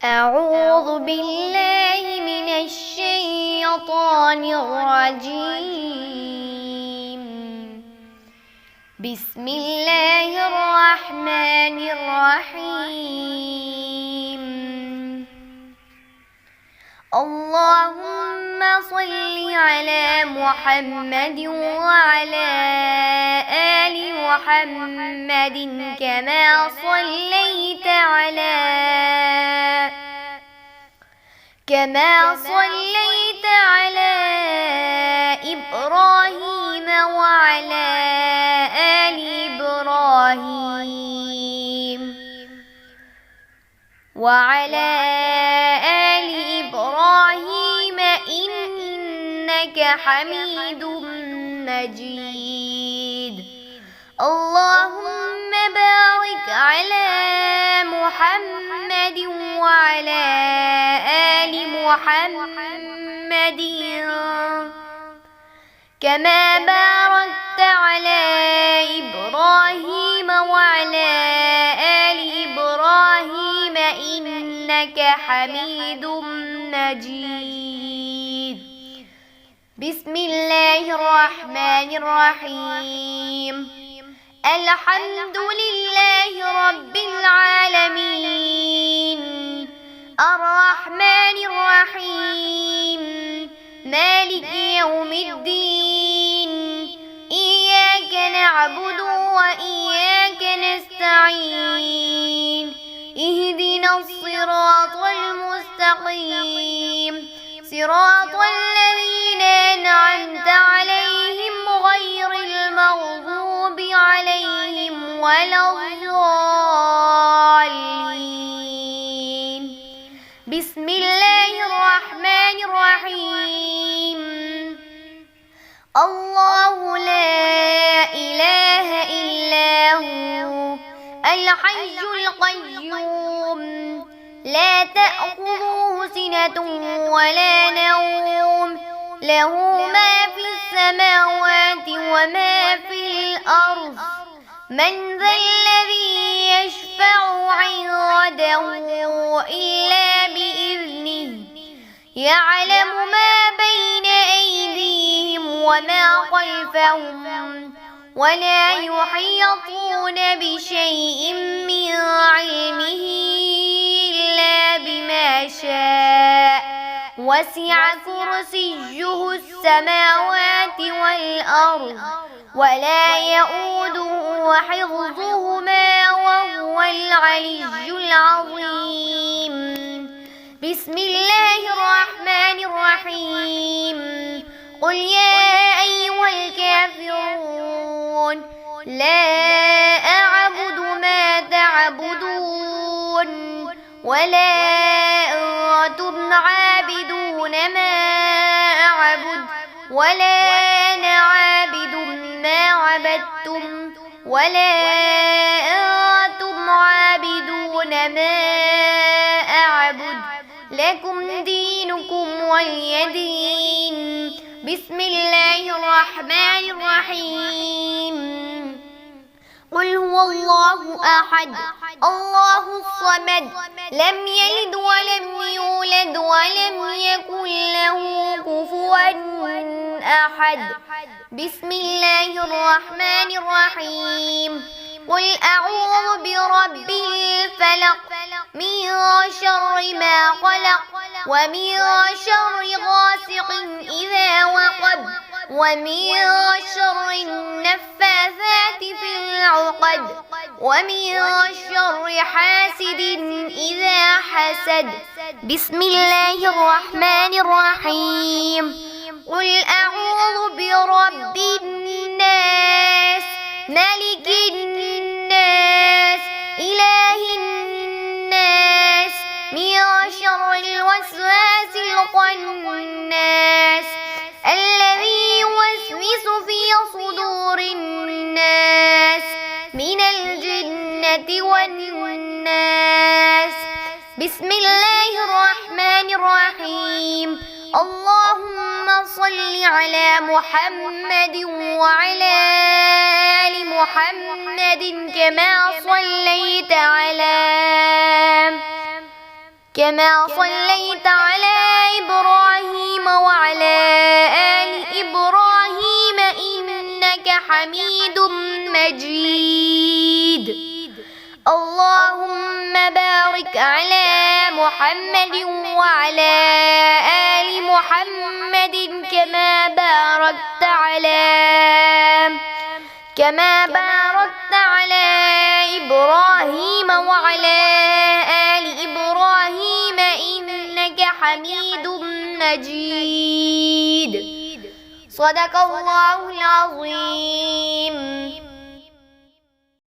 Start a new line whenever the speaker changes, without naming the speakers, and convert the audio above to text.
أعوذ بالله من الشيطان الرجيم. بسم الله الرحمن الرحيم. اللهم صل على محمد وعلى آل محمد كما صليت على إبراهيم وعلى آل إبراهيم إنك حميد مجيد. اللهم بارك على محمد وعلى آل محمد كما باركت على إبراهيم وعلى آل إبراهيم إنك حميد مجيد. بسم الله الرحمن الرحيم. الحمد لله رب العالمين الرحمن الرحيم مالك يوم الدين. إياك نعبد وإياك نستعين. اهدنا الصراط المستقيم صراط الذين أنعمت عليهم غير المغضوب عليهم ولا الضالين. بسم الله الرحمن الرحيم. الله لا إله إلا هو الحي القيوم لا تأخذه سنة ولا نوم له ما في السماوات وما في الأرض. من ذا الذي يشفع عنده إلا بإذنه يعلم ما بين أيديهم وما خلفهم ولا يحيطون بشيء من علمه إلا بما شاء. وسع كرسيه السماوات والأرض ولا يؤوده حفظهما وهو العلي العظيم. بسم الله الرحمن الرحيم. قل يا أيها الكافرون لا أعبد ما تعبدون ولا أنتم عابدون ما أعبد ولا أنا عابد ما عبدتم ولا أنتم عابدون ما أعبد لكم دينكم ولي دين. بسم الله الرحمن الرحيم. قل هو الله أحد الله الصمد لم يلد ولم يولد ولم يكن له كفوا أحد. بسم الله الرحمن الرحيم. قل أعوذ برب الفلق من شر ما خلق ومن شر غاسق إذا وقب ومن شر النفاثات في العقد ومن شر حاسد إذا حسد. بسم الله الرحمن الرحيم. قل أعوذ برب الناس ملك الناس إله الناس من شر الوسواس الخناس الذي يوسوس في صدور الناس من الجنة والناس. بسم الله الرحمن الرحيم. اللهم صل على محمد وعلى آل محمد كما كما صليت على إبراهيم وعلى آل إبراهيم إنك حميد مجيد. اللهم بارك على محمد وعلى آل محمد كما باركت على إبراهيم وعلى آل إبراهيم إنك حميد مجيد. صدق الله العظيم.